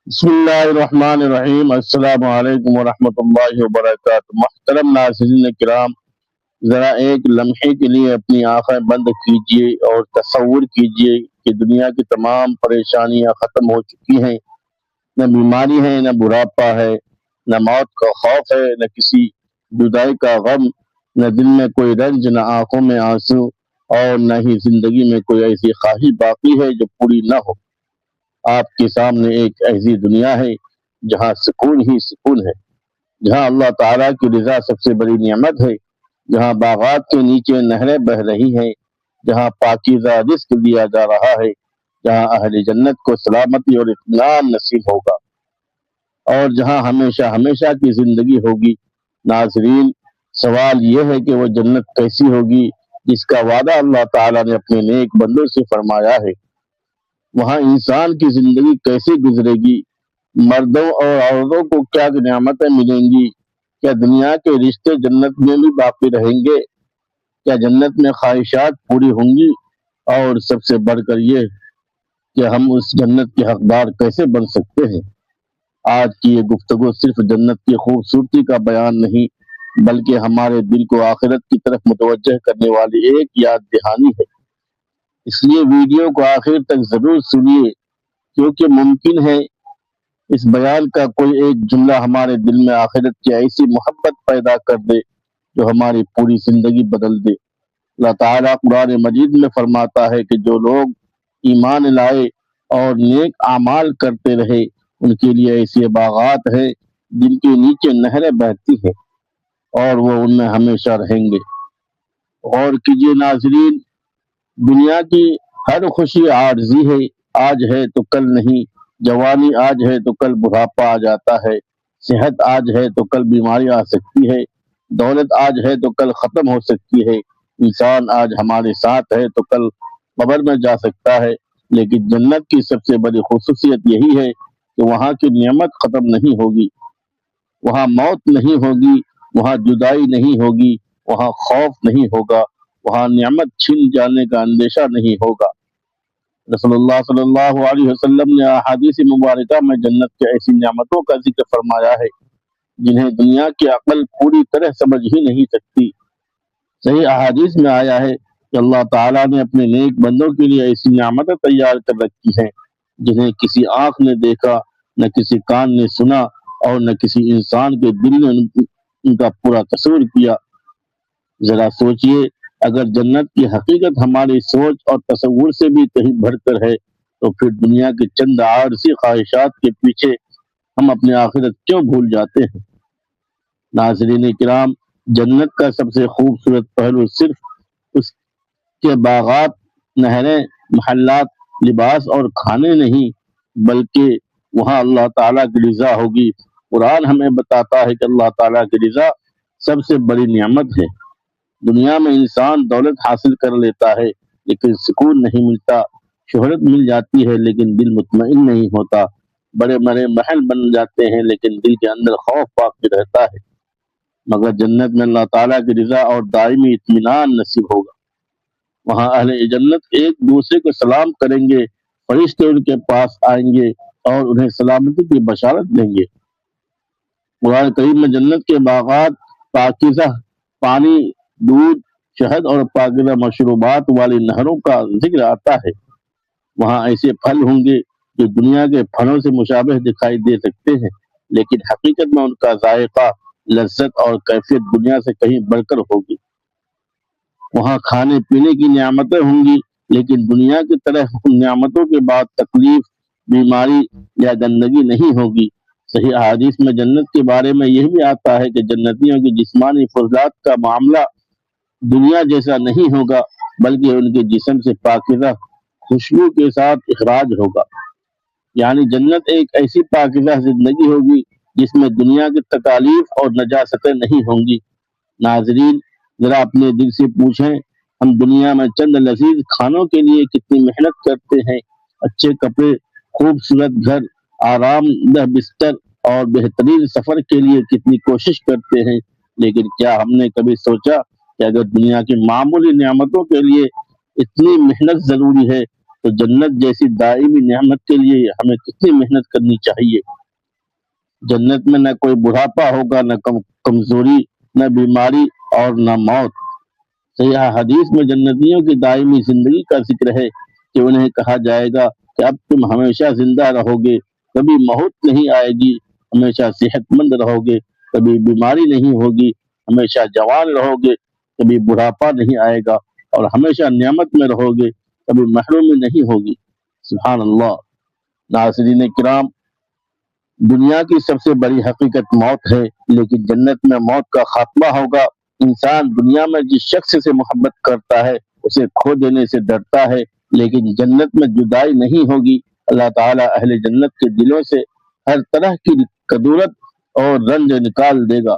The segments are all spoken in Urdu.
بسم اللہ الرحمن الرحیم۔ السلام علیکم ورحمۃ اللہ وبرکاتہ۔ محترم ناظرین کرام، ذرا ایک لمحے کے لیے اپنی آنکھیں بند کیجیے اور تصور کیجیے کہ دنیا کی تمام پریشانیاں ختم ہو چکی ہیں۔ نہ بیماری ہے، نہ بڑھاپا ہے، نہ موت کا خوف ہے، نہ کسی جدائی کا غم، نہ دل میں کوئی رنج، نہ آنکھوں میں آنسو، اور نہ ہی زندگی میں کوئی ایسی خواہش باقی ہے جو پوری نہ ہو۔ آپ کے سامنے ایک ایسی دنیا ہے جہاں سکون ہی سکون ہے، جہاں اللہ تعالیٰ کی رضا سب سے بڑی نعمت ہے، جہاں باغات کے نیچے نہریں بہ رہی ہیں، جہاں پاکیزہ رزق دیا جا رہا ہے، جہاں اہل جنت کو سلامتی اور اطمینان نصیب ہوگا، اور جہاں ہمیشہ ہمیشہ کی زندگی ہوگی۔ ناظرین، سوال یہ ہے کہ وہ جنت کیسی ہوگی جس کا وعدہ اللہ تعالیٰ نے اپنے نیک بندوں سے فرمایا ہے؟ وہاں انسان کی زندگی کیسے گزرے گی؟ مردوں اور عورتوں کو کیا نعمتیں ملیں گی؟ کیا دنیا کے رشتے جنت میں بھی باقی رہیں گے؟ کیا جنت میں خواہشات پوری ہوں گی؟ اور سب سے بڑھ کر یہ کہ ہم اس جنت کے حقدار کیسے بن سکتے ہیں؟ آج کی یہ گفتگو صرف جنت کی خوبصورتی کا بیان نہیں، بلکہ ہمارے دل کو آخرت کی طرف متوجہ کرنے والی ایک یاد دہانی ہے۔ اس لیے ویڈیو کو آخر تک ضرور سنیے، کیونکہ ممکن ہے اس بیان کا کوئی ایک جملہ ہمارے دل میں آخرت کی ایسی محبت پیدا کر دے جو ہماری پوری زندگی بدل دے۔ اللہ تعالیٰ قرآن مجید میں فرماتا ہے کہ جو لوگ ایمان لائے اور نیک اعمال کرتے رہے، ان کے لیے ایسے باغات ہیں جن کے نیچے نہریں بہتی ہیں، اور وہ ان میں ہمیشہ رہیں گے۔ غور کیجیے ناظرین، دنیا کی ہر خوشی عارضی ہے، آج ہے تو کل نہیں۔ جوانی آج ہے تو کل بڑھاپا آ جاتا ہے، صحت آج ہے تو کل بیماری آ سکتی ہے، دولت آج ہے تو کل ختم ہو سکتی ہے، انسان آج ہمارے ساتھ ہے تو کل قبر میں جا سکتا ہے۔ لیکن جنت کی سب سے بڑی خصوصیت یہی ہے کہ وہاں کی نعمت ختم نہیں ہوگی، وہاں موت نہیں ہوگی، وہاں جدائی نہیں ہوگی، وہاں خوف نہیں ہوگا، وہاں نعمت چھن جانے کا اندیشہ نہیں ہوگا۔ رسول اللہ صلی اللہ علیہ وسلم نے احادیث مبارکہ میں جنت کے ایسی نعمتوں کا ذکر فرمایا ہے جنہیں دنیا کی عقل پوری طرح سمجھ ہی نہیں سکتی۔ صحیح احادیث میں آیا ہے کہ اللہ تعالیٰ نے اپنے نیک بندوں کے لیے ایسی نعمتیں تیار کر رکھی ہیں جنہیں کسی آنکھ نے دیکھا، نہ کسی کان نے سنا، اور نہ کسی انسان کے دل نے ان کا پورا تصور کیا۔ ذرا سوچئے، اگر جنت کی حقیقت ہماری سوچ اور تصور سے بھی کہیں بڑھ کر ہے تو پھر دنیا کے چند عارضی خواہشات کے پیچھے ہم اپنی آخرت کیوں بھول جاتے ہیں؟ ناظرین کرام، جنت کا سب سے خوبصورت پہلو صرف اس کے باغات، نہریں، محلات، لباس اور کھانے نہیں، بلکہ وہاں اللہ تعالیٰ کی رضا ہوگی۔ قرآن ہمیں بتاتا ہے کہ اللہ تعالیٰ کی رضا سب سے بڑی نعمت ہے۔ دنیا میں انسان دولت حاصل کر لیتا ہے لیکن سکون نہیں ملتا، شہرت مل جاتی ہے لیکن دل مطمئن نہیں ہوتا، بڑے بڑے محل بن جاتے ہیں لیکن دل کے اندر خوف باقی رہتا ہے۔ مگر جنت میں اللہ تعالیٰ کی رضا اور دائمی اطمینان نصیب ہوگا۔ وہاں اہل جنت ایک دوسرے کو سلام کریں گے، فرشتے ان کے پاس آئیں گے اور انہیں سلامتی کی بشارت دیں گے۔ قرآن کریم میں جنت کے باغات، پاکیزہ پانی، دودھ، شہد اور پاکیزہ مشروبات والی نہروں کا ذکر آتا ہے۔ وہاں ایسے پھل ہوں گے جو دنیا کے پھلوں سے مشابہ دکھائی دے سکتے ہیں، لیکن حقیقت میں ان کا ذائقہ، لذت اور کیفیت دنیا سے کہیں بڑھ کر ہوگی۔ وہاں کھانے پینے کی نعمتیں ہوں گی، لیکن دنیا کی طرح ان نعمتوں کے بعد تکلیف، بیماری یا گندگی نہیں ہوگی۔ صحیح احادیث میں جنت کے بارے میں یہ بھی آتا ہے کہ جنتیوں کی جسمانی فضلات کا معاملہ دنیا جیسا نہیں ہوگا، بلکہ ان کے جسم سے پاکیزہ خوشبو کے ساتھ اخراج ہوگا۔ یعنی جنت ایک ایسی پاکیزہ زندگی ہوگی جس میں دنیا کی تکالیف اور نجاستیں نہیں ہوں گی۔ ناظرین، ذرا اپنے دل سے پوچھیں، ہم دنیا میں چند لذیذ کھانوں کے لیے کتنی محنت کرتے ہیں، اچھے کپڑے، خوبصورت گھر، آرام دہ بستر اور بہترین سفر کے لیے کتنی کوشش کرتے ہیں، لیکن کیا ہم نے کبھی سوچا کہ اگر دنیا کی معمولی نعمتوں کے لیے اتنی محنت ضروری ہے تو جنت جیسی دائمی نعمت کے لیے ہمیں کتنی محنت کرنی چاہیے۔ جنت میں نہ کوئی بڑھاپا ہوگا، نہ کمزوری، نہ بیماری اور نہ موت۔ صحیح حدیث میں جنتیوں کی دائمی زندگی کا ذکر ہے کہ انہیں کہا جائے گا کہ اب تم ہمیشہ زندہ رہو گے، کبھی موت نہیں آئے گی، ہمیشہ صحت مند رہو گے، کبھی بیماری نہیں ہوگی، ہمیشہ جوان رہو گے، کبھی بڑھاپا نہیں آئے گا، اور ہمیشہ نعمت میں رہو گے، کبھی محرومی نہیں ہوگی۔ سبحان اللہ۔ ناظرین کرام، دنیا کی سب سے بڑی حقیقت موت ہے، لیکن جنت میں موت کا خاتمہ ہوگا۔ انسان دنیا میں جس شخص سے محبت کرتا ہے اسے کھو دینے سے ڈرتا ہے، لیکن جنت میں جدائی نہیں ہوگی۔ اللہ تعالیٰ اہل جنت کے دلوں سے ہر طرح کی کدورت اور رنج نکال دے گا۔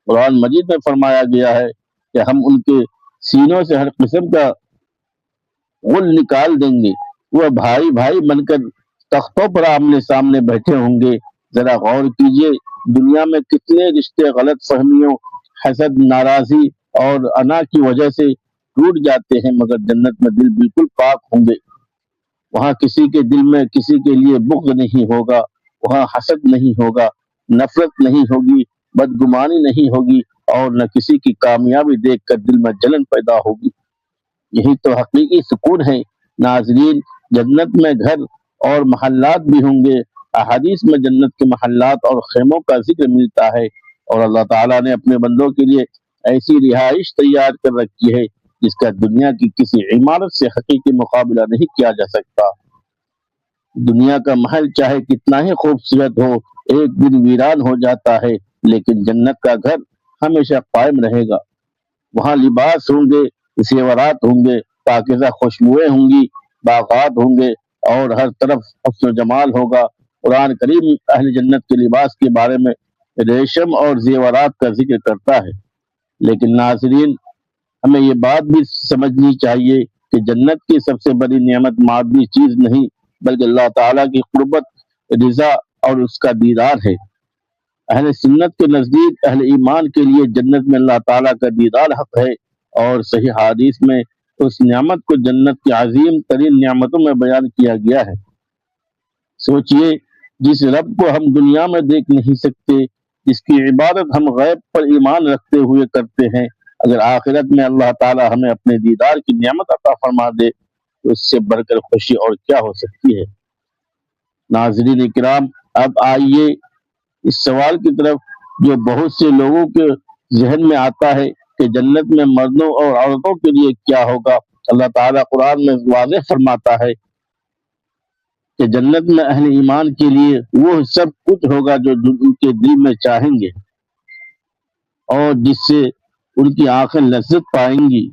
قرآن مجید میں فرمایا گیا ہے کہ ہم ان کے سینوں سے ہر قسم کا غل نکال دیں گے، وہ بھائی بھائی بن کر تختوں پر آمنے سامنے بیٹھے ہوں گے۔ ذرا غور کیجئے، دنیا میں کتنے رشتے غلط فہمیوں، حسد، ناراضی اور انا کی وجہ سے ٹوٹ جاتے ہیں، مگر جنت میں دل بالکل پاک ہوں گے۔ وہاں کسی کے دل میں کسی کے لیے بغض نہیں ہوگا، وہاں حسد نہیں ہوگا، نفرت نہیں ہوگی، بدگمانی نہیں ہوگی، اور نہ کسی کی کامیابی دیکھ کر دل میں جلن پیدا ہوگی۔ یہی تو حقیقی سکون ہے۔ ناظرین، جنت میں گھر اور محلات بھی ہوں گے۔ احادیث میں جنت کے محلات اور خیموں کا ذکر ملتا ہے، اور اللہ تعالیٰ نے اپنے بندوں کے لیے ایسی رہائش تیار کر رکھی ہے جس کا دنیا کی کسی عمارت سے حقیقی مقابلہ نہیں کیا جا سکتا۔ دنیا کا محل چاہے کتنا ہی خوبصورت ہو، ایک دن ویران ہو جاتا ہے، لیکن جنت کا گھر ہمیشہ قائم رہے گا۔ وہاں لباس ہوں گے، زیورات ہوں گے، پاکیزہ خوشبوئیں ہوں گی، باغات ہوں گے، اور ہر طرف حسن و جمال ہوگا۔ قرآن کریم اہل جنت کے لباس کے بارے میں ریشم اور زیورات کا ذکر کرتا ہے، لیکن ناظرین، ہمیں یہ بات بھی سمجھنی چاہیے کہ جنت کی سب سے بڑی نعمت مادی چیز نہیں، بلکہ اللہ تعالیٰ کی قربت، رضا اور اس کا دیدار ہے۔ اہل سنت کے نزدیک اہل ایمان کے لیے جنت میں اللہ تعالیٰ کا دیدار حق ہے، اور صحیح حدیث میں اس نعمت کو جنت کی عظیم ترین نعمتوں میں بیان کیا گیا ہے۔ سوچئے، جس رب کو ہم دنیا میں دیکھ نہیں سکتے، جس کی عبادت ہم غیب پر ایمان رکھتے ہوئے کرتے ہیں، اگر آخرت میں اللہ تعالیٰ ہمیں اپنے دیدار کی نعمت عطا فرما دے تو اس سے بڑھ کر خوشی اور کیا ہو سکتی ہے۔ ناظرین کرام، اب آئیے اس سوال کی طرف جو بہت سے لوگوں کے ذہن میں آتا ہے کہ جنت میں مردوں اور عورتوں کے لیے کیا ہوگا۔ اللہ تعالیٰ قرآن میں واضح فرماتا ہے کہ جنت میں اہل ایمان کے لیے وہ سب کچھ ہوگا جو ان کے دل میں چاہیں گے، اور جس سے ان کی آنکھیں لذت پائیں گی،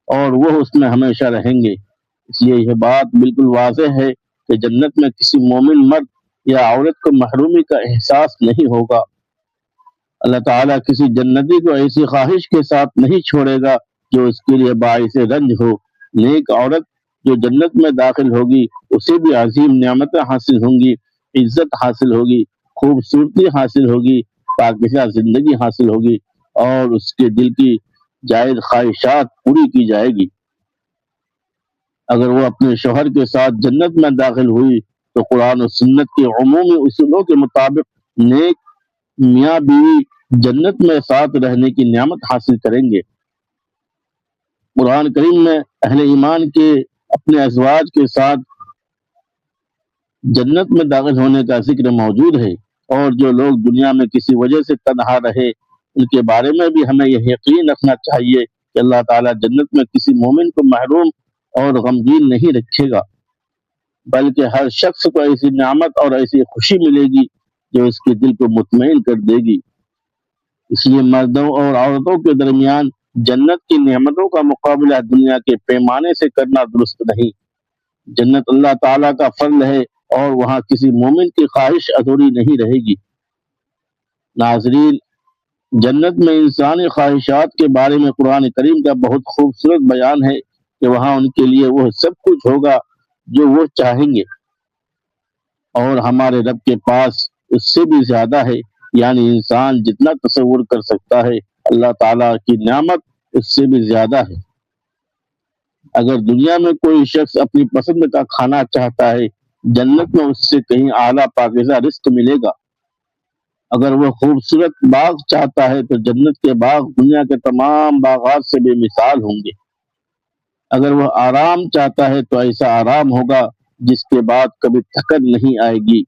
اور وہ اس میں ہمیشہ رہیں گے۔ اس لیے یہ بات بالکل واضح ہے کہ جنت میں کسی مومن مرد یا عورت کو محرومی کا احساس نہیں ہوگا۔ اللہ تعالیٰ کسی جنتی کو ایسی خواہش کے ساتھ نہیں چھوڑے گا جو اس کے لیے باعث رنج ہو۔ نیک عورت جو جنت میں داخل ہوگی اسے بھی عظیم نعمتیں حاصل ہوں گی، عزت حاصل ہوگی، خوبصورتی حاصل ہوگی، پاکیزہ زندگی حاصل ہوگی، اور اس کے دل کی جائز خواہشات پوری کی جائے گی۔ اگر وہ اپنے شوہر کے ساتھ جنت میں داخل ہوئی تو قرآن و سنت کے عمومی اصولوں کے مطابق نیک میاں بیوی جنت میں ساتھ رہنے کی نعمت حاصل کریں گے۔ قرآن کریم میں اہل ایمان کے اپنے ازواج کے ساتھ جنت میں داخل ہونے کا ذکر موجود ہے، اور جو لوگ دنیا میں کسی وجہ سے تنہا رہے ان کے بارے میں بھی ہمیں یہ یقین رکھنا چاہیے کہ اللہ تعالیٰ جنت میں کسی مومن کو محروم اور غمگین نہیں رکھے گا، بلکہ ہر شخص کو ایسی نعمت اور ایسی خوشی ملے گی جو اس کے دل کو مطمئن کر دے گی۔ اس لیے مردوں اور عورتوں کے درمیان جنت کی نعمتوں کا مقابلہ دنیا کے پیمانے سے کرنا درست نہیں۔ جنت اللہ تعالیٰ کا فضل ہے، اور وہاں کسی مومن کی خواہش ادھوری نہیں رہے گی۔ ناظرین، جنت میں انسانی خواہشات کے بارے میں قرآن کریم کا بہت خوبصورت بیان ہے کہ وہاں ان کے لیے وہ سب کچھ ہوگا جو وہ چاہیں گے، اور ہمارے رب کے پاس اس سے بھی زیادہ ہے، یعنی انسان جتنا تصور کر سکتا ہے اللہ تعالیٰ کی نعمت اس سے بھی زیادہ ہے۔ اگر دنیا میں کوئی شخص اپنی پسند کا کھانا چاہتا ہے، جنت میں اس سے کہیں اعلیٰ پاکیزہ رزق ملے گا۔ اگر وہ خوبصورت باغ چاہتا ہے تو جنت کے باغ دنیا کے تمام باغات سے بے مثال ہوں گے۔ اگر وہ آرام چاہتا ہے تو ایسا آرام ہوگا جس کے بعد کبھی تھکن نہیں آئے گی۔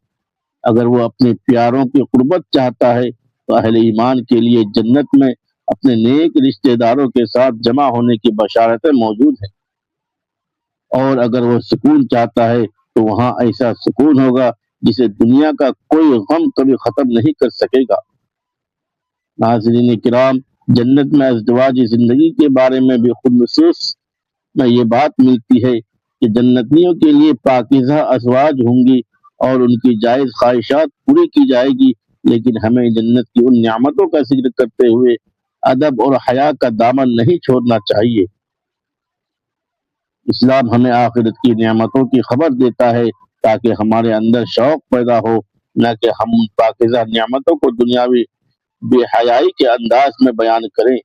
اگر وہ اپنے پیاروں کی قربت چاہتا ہے تو اہل ایمان کے لیے جنت میں اپنے نیک رشتہ داروں کے ساتھ جمع ہونے کی بشارتیں موجود ہیں۔ اور اگر وہ سکون چاہتا ہے تو وہاں ایسا سکون ہوگا جسے دنیا کا کوئی غم کبھی ختم نہیں کر سکے گا۔ ناظرین کرام، جنت میں ازدواجی زندگی کے بارے میں بھی خود نصوص میں یہ بات ملتی ہے کہ جنتیوں کے لیے پاکیزہ ازواج ہوں گی اور ان کی جائز خواہشات پوری کی جائے گی، لیکن ہمیں جنت کی ان نعمتوں کا ذکر کرتے ہوئے ادب اور حیا کا دامن نہیں چھوڑنا چاہیے۔ اسلام ہمیں آخرت کی نعمتوں کی خبر دیتا ہے تاکہ ہمارے اندر شوق پیدا ہو، نہ کہ ہم ان پاکیزہ نعمتوں کو دنیاوی بے حیائی کے انداز میں بیان کریں۔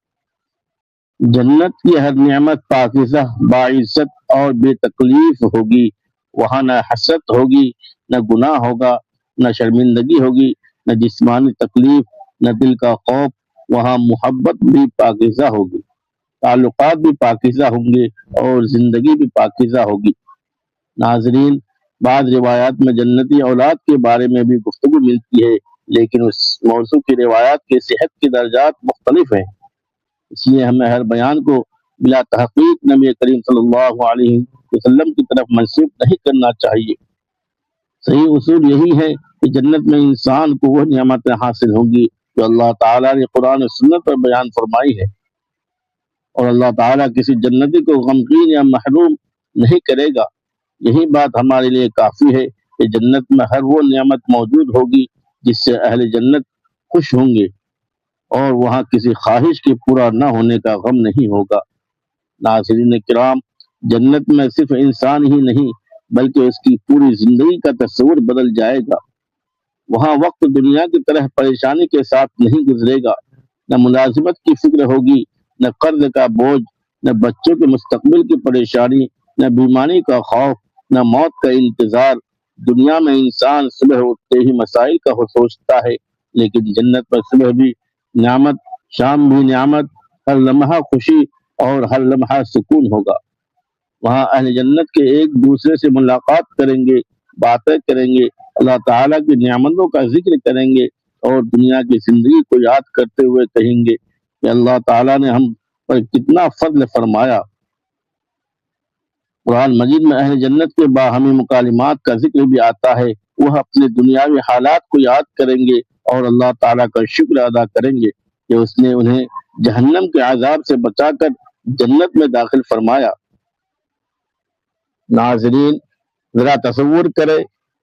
جنت کی ہر نعمت پاکیزہ، باعزت اور بے تکلیف ہوگی۔ وہاں نہ حسد ہوگی، نہ گناہ ہوگا، نہ شرمندگی ہوگی، نہ جسمانی تکلیف، نہ دل کا خوف۔ وہاں محبت بھی پاکیزہ ہوگی، تعلقات بھی پاکیزہ ہوں گے اور زندگی بھی پاکیزہ ہوگی۔ ناظرین، بعض روایات میں جنتی اولاد کے بارے میں بھی گفتگو ملتی ہے، لیکن اس موضوع کی روایات کے صحت کے درجات مختلف ہیں، اس لیے ہمیں ہر بیان کو بلا تحقیق نبی کریم صلی اللہ علیہ وسلم کی طرف منسوب نہیں کرنا چاہیے۔ صحیح اصول یہی ہے کہ جنت میں انسان کو وہ نعمتیں حاصل ہوں گی جو اللہ تعالیٰ نے قرآن و سنت پر بیان فرمائی ہے، اور اللہ تعالیٰ کسی جنتی کو غمگین یا محروم نہیں کرے گا۔ یہی بات ہمارے لیے کافی ہے کہ جنت میں ہر وہ نعمت موجود ہوگی جس سے اہل جنت خوش ہوں گے، اور وہاں کسی خواہش کے پورا نہ ہونے کا غم نہیں ہوگا۔ ناظرین کرام، جنت میں صرف انسان ہی نہیں بلکہ اس کی پوری زندگی کا تصور بدل جائے گا۔ وہاں وقت دنیا کی طرح پریشانی کے ساتھ نہیں گزرے گا، نہ ملازمت کی فکر ہوگی، نہ قرض کا بوجھ، نہ بچوں کے مستقبل کی پریشانی، نہ بیماری کا خوف، نہ موت کا انتظار۔ دنیا میں انسان صبح اٹھتے ہی مسائل کا سوچتا ہے، لیکن جنت میں صبح بھی نعمت، شام بھی نعمت، ہر لمحہ خوشی اور ہر لمحہ سکون ہوگا۔ وہاں اہل جنت کے ایک دوسرے سے ملاقات کریں گے، باتیں کریں گے، اللہ تعالیٰ کی نعمتوں کا ذکر کریں گے اور دنیا کی زندگی کو یاد کرتے ہوئے کہیں گے کہ اللہ تعالیٰ نے ہم پر کتنا فضل فرمایا۔ قرآن مجید میں اہل جنت کے باہمی مکالمات کا ذکر بھی آتا ہے۔ وہ اپنے دنیاوی حالات کو یاد کریں گے اور اللہ تعالیٰ کا شکر ادا کریں گے کہ اس نے انہیں جہنم کے عذاب سے بچا کر جنت میں داخل فرمایا۔ ناظرین، ذرا تصور کریں،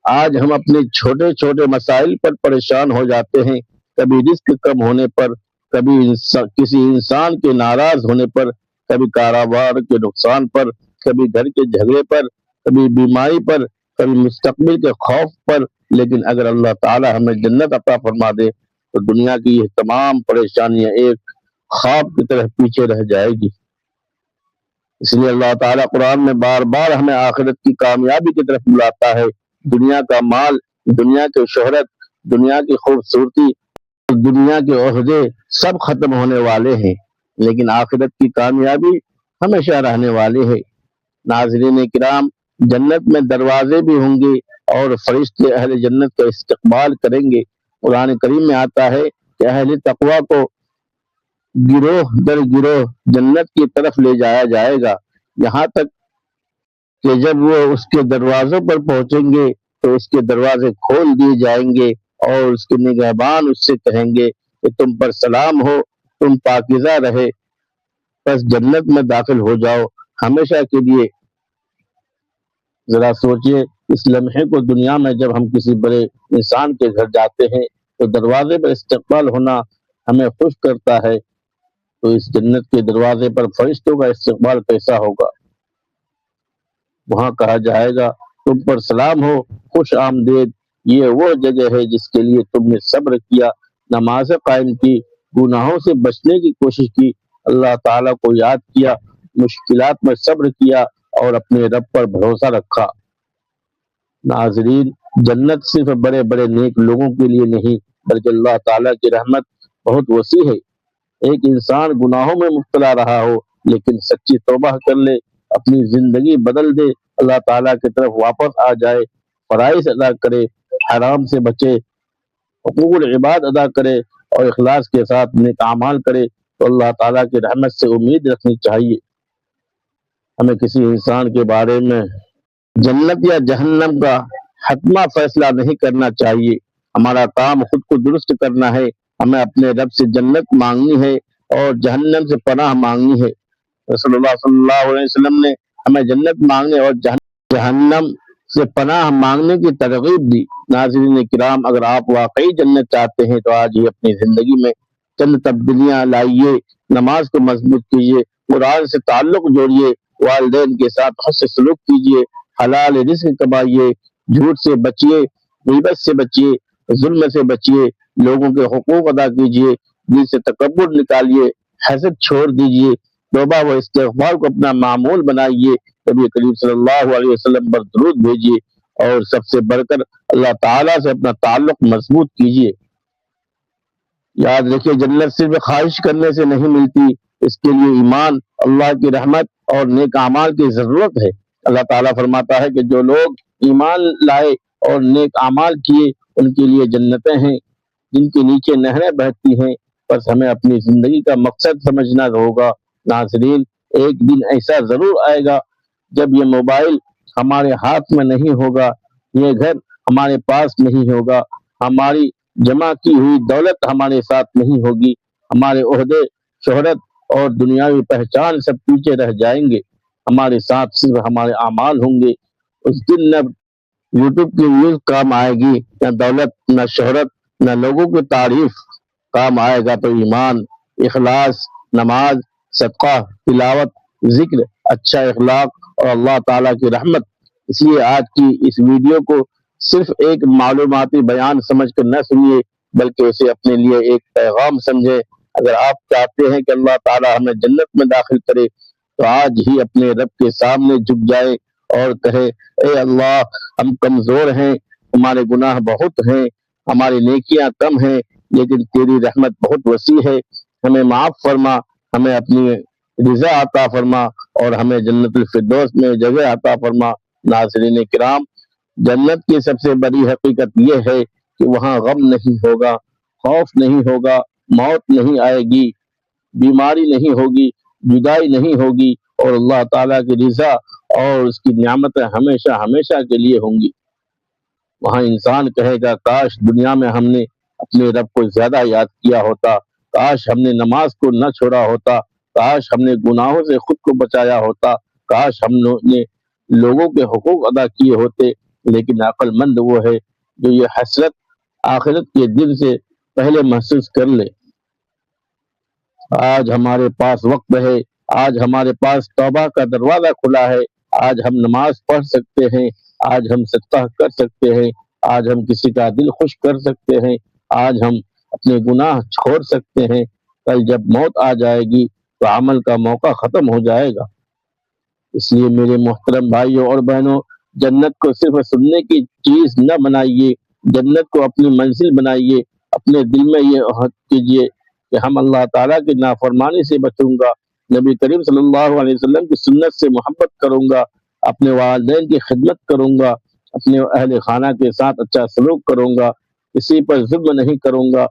آج ہم اپنے چھوٹے چھوٹے مسائل پر پریشان ہو جاتے ہیں، کبھی رزق کم ہونے پر، کبھی کسی انسان کے ناراض ہونے پر، کبھی کاروبار کے نقصان پر، کبھی گھر کے جھگڑے پر، کبھی بیماری پر، کبھی مستقبل کے خوف پر۔ لیکن اگر اللہ تعالی ہمیں جنت عطا فرما دے تو دنیا کی یہ تمام پریشانیاں ایک خواب کی طرح پیچھے رہ جائے گی۔ اس لیے اللہ تعالیٰ قرآن میں بار بار ہمیں آخرت کی کامیابی کی طرف بلاتا ہے۔ دنیا کا مال، دنیا کی شہرت، دنیا کی خوبصورتی، دنیا کے عہدے سب ختم ہونے والے ہیں، لیکن آخرت کی کامیابی ہمیشہ رہنے والے ہے۔ ناظرین کرام، جنت میں دروازے بھی ہوں گے اور فرشتے اہل جنت کا استقبال کریں گے۔ قرآن کریم میں آتا ہے کہ اہل تقویٰ کو گروہ در گروہ جنت کی طرف لے جایا جائے گا، یہاں تک کہ جب وہ اس کے دروازوں پر پہنچیں گے تو اس کے دروازے کھول دیے جائیں گے اور اس کے نگہبان اس سے کہیں گے کہ تم پر سلام ہو، تم پاکیزہ رہے، بس جنت میں داخل ہو جاؤ ہمیشہ کے لیے۔ ذرا سوچئے، اس لمحے کو دنیا میں جب ہم کسی بڑے انسان کے گھر جاتے ہیں تو دروازے پر استقبال ہونا ہمیں خوش کرتا ہے، تو اس جنت کے دروازے پر فرشتوں کا استقبال کیسا ہوگا؟ وہاں کہا جائے گا تم پر سلام ہو، خوش آمدید، یہ وہ جگہ ہے جس کے لیے تم نے صبر کیا، نماز قائم کی، گناہوں سے بچنے کی کوشش کی، اللہ تعالیٰ کو یاد کیا مشکلات میں صبر کیا اور اپنے رب پر بھروسہ رکھا۔ ناظرین، جنت صرف بڑے بڑے نیک لوگوں کے لیے نہیں بلکہ اللہ تعالیٰ کی رحمت بہت وسیع ہے۔ ایک انسان گناہوں میں مبتلا رہا ہو لیکن سچی توبہ کر لے، اپنی زندگی بدل دے، اللہ تعالیٰ کی طرف واپس آ جائے، فرائض ادا کرے، حرام سے بچے، حقوق العباد ادا کرے اور اخلاص کے ساتھ نیک اعمال کرے تو اللہ تعالیٰ کی رحمت سے امید رکھنی چاہیے۔ ہمیں کسی انسان کے بارے میں جنت یا جہنم کا حتمی فیصلہ نہیں کرنا چاہیے۔ ہمارا کام خود کو درست کرنا ہے۔ ہمیں اپنے رب سے جنت مانگنی ہے اور جہنم سے پناہ مانگنی ہے۔ رسول اللہ صلی اللہ علیہ وسلم نے ہمیں جنت مانگنے اور جہنم سے پناہ مانگنے کی ترغیب دی۔ ناظرین کرام، اگر آپ واقعی جنت چاہتے ہیں تو آج ہی اپنی زندگی میں چند تبدیلیاں لائیے، نماز کو مضبوط کیجیے، قرآن سے تعلق جوڑیے، والدین کے ساتھ حسن سلوک کیجیے، حلال رزق کمائیے، جھوٹ سے بچیے، غیبت سے بچیے، ظلم سے بچیے، لوگوں کے حقوق ادا کیجیے، دل سے تکبر نکالیے، حسد چھوڑ دیجیے، توبہ و استغفار کو اپنا معمول بنائیے، نبی کریم صلی اللہ علیہ وسلم پر درود بھیجیے اور سب سے بڑھ کر اللہ تعالیٰ سے اپنا تعلق مضبوط کیجیے۔ یاد رکھیے، جنت صرف خواہش کرنے سے نہیں ملتی، اس کے لیے ایمان، اللہ کی رحمت اور نیک اعمال کی ضرورت ہے۔ اللہ تعالیٰ فرماتا ہے کہ جو لوگ ایمان لائے اور نیک اعمال کیے ان کے لیے جنتیں ہیں جن کے نیچے نہریں بہتی ہیں۔ بس ہمیں اپنی زندگی کا مقصد سمجھنا ہوگا۔ ناظرین، ایک دن ایسا ضرور آئے گا جب یہ موبائل ہمارے ہاتھ میں نہیں ہوگا، یہ گھر ہمارے پاس نہیں ہوگا، ہماری جمع کی ہوئی دولت ہمارے ساتھ نہیں ہوگی، ہمارے عہدے، شہرت اور دنیاوی پہچان سب پیچھے رہ جائیں گے، ہمارے ساتھ صرف ہمارے اعمال ہوں گے۔ اس دن نہ یوٹیوب کی ویوز کام آئے گی، نہ دولت، نہ شہرت، نہ لوگوں کی تعریف کام آئے گا، تو ایمان، اخلاص، نماز، صدقہ، تلاوت، ذکر، اچھا اخلاق اور اللہ تعالیٰ کی رحمت۔ اس لیے آج کی اس ویڈیو کو صرف ایک معلوماتی بیان سمجھ کر نہ سنیے بلکہ اسے اپنے لیے ایک پیغام سمجھے۔ اگر آپ چاہتے ہیں کہ اللہ تعالیٰ ہمیں جنت میں داخل کرے تو آج ہی اپنے رب کے سامنے جھک جائے اور کہے، اے اللہ، ہم کمزور ہیں، ہمارے گناہ بہت ہیں، ہماری نیکیاں کم ہیں، لیکن تیری رحمت بہت وسیع ہے، ہمیں معاف فرما، ہمیں اپنی رضا عطا فرما اور ہمیں جنت الفردوس میں جگہ عطا فرما۔ ناظرین کرام، جنت کی سب سے بڑی حقیقت یہ ہے کہ وہاں غم نہیں ہوگا، خوف نہیں ہوگا، موت نہیں آئے گی، بیماری نہیں ہوگی، جدائی نہیں ہوگی اور اللہ تعالیٰ کی رضا اور اس کی نعمتیں ہمیشہ ہمیشہ کے لیے ہوں گی۔ وہاں انسان کہے گا، کاش دنیا میں ہم نے اپنے رب کو زیادہ یاد کیا ہوتا، کاش ہم نے نماز کو نہ چھوڑا ہوتا، کاش ہم نے گناہوں سے خود کو بچایا ہوتا، کاش ہم نے لوگوں کے حقوق ادا کیے ہوتے۔ لیکن عقل مند وہ ہے جو یہ حسرت آخرت کے دن سے پہلے محسوس کر لے۔ آج ہمارے پاس وقت ہے، آج ہمارے پاس توبہ کا دروازہ کھلا ہے، آج ہم نماز پڑھ سکتے ہیں، آج ہم صدقہ کر سکتے ہیں، آج ہم کسی کا دل خوش کر سکتے ہیں، آج ہم اپنے گناہ چھوڑ سکتے ہیں۔ کل جب موت آ جائے گی تو عمل کا موقع ختم ہو جائے گا۔ اس لیے میرے محترم بھائیوں اور بہنوں، جنت کو صرف سننے کی چیز نہ بنائیے، جنت کو اپنی منزل بنائیے۔ اپنے دل میں یہ عہد کیجیے کہ ہم اللہ تعالیٰ کی نافرمانی سے بچوں گا، نبی کریم صلی اللہ علیہ وسلم کی سنت سے محبت کروں گا، اپنے والدین کی خدمت کروں گا، اپنے اہل خانہ کے ساتھ اچھا سلوک کروں گا، کسی پر ظلم نہیں کروں گا،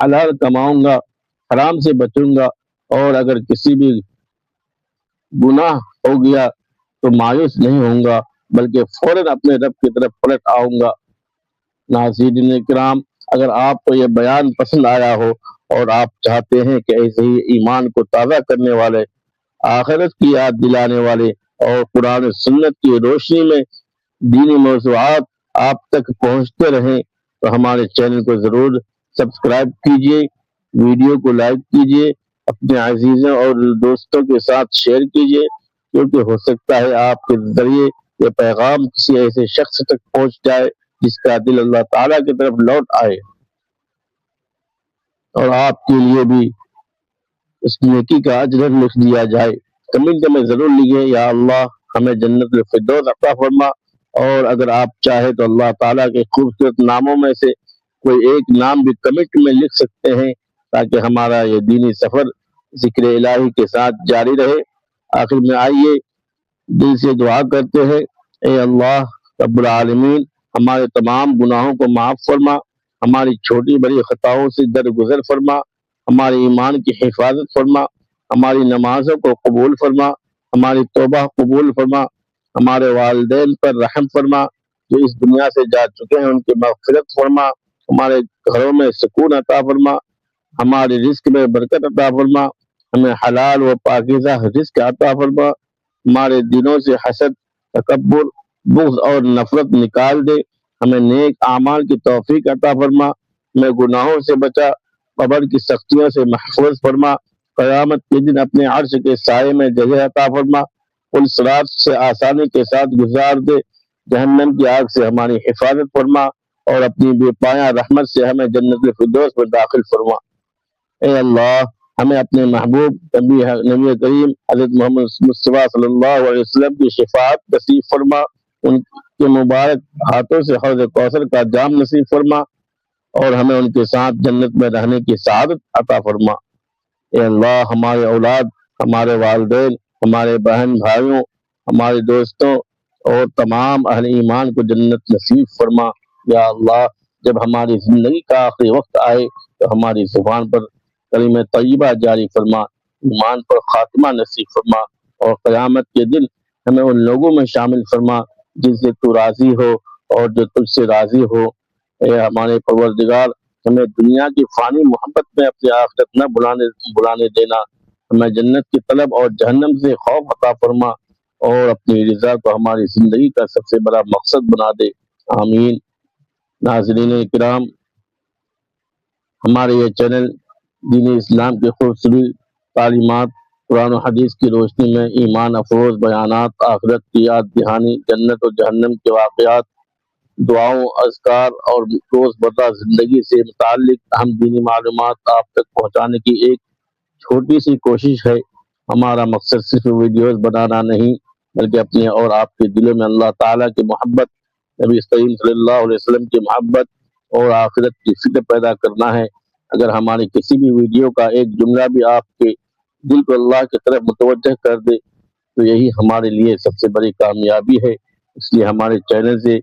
حلال کماؤں گا، حرام سے بچوں گا، اور اگر کسی بھی گناہ ہو گیا تو مایوس نہیں ہوں گا بلکہ فوراً اپنے رب کی طرف پلٹ آؤں گا۔ ناظرین کرام، اگر آپ کو یہ بیان پسند آیا ہو اور آپ چاہتے ہیں کہ ایسے ہی ایمان کو تازہ کرنے والے، آخرت کی یاد دلانے والے اور قرآن و سنت کی روشنی میں دینی موضوعات آپ تک پہنچتے رہیں تو ہمارے چینل کو ضرور سبسکرائب کیجیے، ویڈیو کو لائک کیجیے، اپنے عزیزوں اور دوستوں کے ساتھ شیئر کیجیے، کیونکہ ہو سکتا ہے آپ کے ذریعے یہ پیغام کسی ایسے شخص تک پہنچ جائے جس کا دل اللہ تعالیٰ کی طرف لوٹ آئے اور آپ کے لیے بھی اس نیکی کا اجر لکھ دیا جائے۔ کمنٹ میں ضرور لکھیے یا اللہ ہمیں جنت الفردوس عطا فرما، اور اگر آپ چاہیں تو اللہ تعالیٰ کے خوبصورت ناموں میں سے کوئی ایک نام بھی کمنٹ میں لکھ سکتے ہیں، تاکہ ہمارا یہ دینی سفر ذکر الہی کے ساتھ جاری رہے۔ آخر میں آئیے دل سے دعا کرتے ہیں، اے اللہ رب العالمین، ہمارے تمام گناہوں کو معاف فرما، ہماری چھوٹی بڑی خطاؤں سے درگزر فرما، ہمارے ایمان کی حفاظت فرما، ہماری نمازوں کو قبول فرما، ہماری توبہ قبول فرما، ہمارے والدین پر رحم فرما جو اس دنیا سے جا چکے ہیں، ان کی مغفرت فرما، ہمارے گھروں میں سکون عطا فرما، ہمارے رزق میں برکت عطا فرما، ہمیں حلال و پاکیزہ رزق عطا فرما، ہمارے دلوں سے حسد، تکبر، بغض اور نفرت نکال دے، ہمیں نیک اعمال کی توفیق عطا فرما، ہمیں گناہوں سے بچا، قبر کی سختیوں سے محفوظ فرما، قیامت کے دن اپنے عرش کے سائے میں جگہ عطا فرما، پل صراط سے آسانی کے ساتھ گزار دے، جہنم کی آگ سے ہماری حفاظت فرما، اور اپنی بے پایہ رحمت سے ہمیں جنت الفردوس میں داخل فرما۔ اے اللہ ہمیں اپنے محبوب نبی کریم حضرت محمد مصطفیٰ صلی اللہ علیہ وسلم کی شفاعت نصیب فرما، ان کے مبارک ہاتھوں سے حوض کوثر کا جام نصیب فرما، اور ہمیں ان کے ساتھ جنت میں رہنے کی سعادت عطا فرما۔ اے اللہ ہمارے اولاد، ہمارے والدین، ہمارے بہن بھائیوں، ہمارے دوستوں اور تمام اہل ایمان کو جنت نصیب فرما۔ یا اللہ جب ہماری زندگی کا آخری وقت آئے تو ہماری زبان پر کلمہ طیبہ جاری فرما، ایمان پر خاتمہ نصیب فرما، اور قیامت کے دن ہمیں ان لوگوں میں شامل فرما جن سے تو راضی ہو اور جو تجھ سے راضی ہو۔ اے ہمارے پروردگار ہمیں دنیا کی فانی محبت میں اپنی آخرت نہ بلانے دینا، ہمیں جنت کی طلب اور جہنم سے خوف عطا فرما، اور اپنی رضا کو ہماری زندگی کا سب سے بڑا مقصد بنا دے۔ آمین۔ ناظرین کرام، ہمارے یہ چینل دین اسلام کی خوبصورت تعلیمات، قرآن و حدیث کی روشنی میں ایمان افروز بیانات، آخرت کی یاد دہانی، جنت و جہنم کے واقعات، دعاؤں، اذکار اور روزمرہ زندگی سے متعلق اہم دینی معلومات آپ تک پہنچانے کی ایک چھوٹی سی کوشش ہے۔ ہمارا مقصد صرف ویڈیوز بنانا نہیں، بلکہ اپنے اور آپ کے دلوں میں اللہ تعالیٰ کی محبت، نبی کریم صلی اللہ علیہ وسلم کی محبت اور آخرت کی فکر پیدا کرنا ہے۔ اگر ہماری کسی بھی ویڈیو کا ایک جملہ بھی آپ کے دل کو اللہ کی طرف متوجہ کر دے تو یہی ہمارے لیے سب سے بڑی کامیابی ہے۔ اس لیے ہمارے چینل سے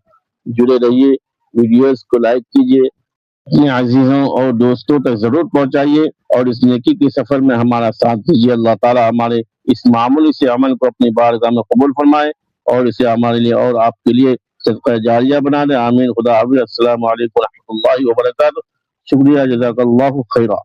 جڑے رہیے، ویڈیوز کو لائک کیجیے، اپنے عزیزوں اور دوستوں تک ضرور پہنچائیے، اور اس نیکی کے سفر میں ہمارا ساتھ دیجیے۔ اللہ تعالی ہمارے اس معمولی سے عمل کو اپنی بارگاہ میں قبول فرمائے، اور اسے ہمارے لیے اور آپ کے لیے صدقہ جاریہ بنا دے۔ آمین۔ خدا حافظ۔ السلام علیکم ورحمۃ اللہ وبرکاتہ۔ شکریہ، جزاک اللہ خیرہ۔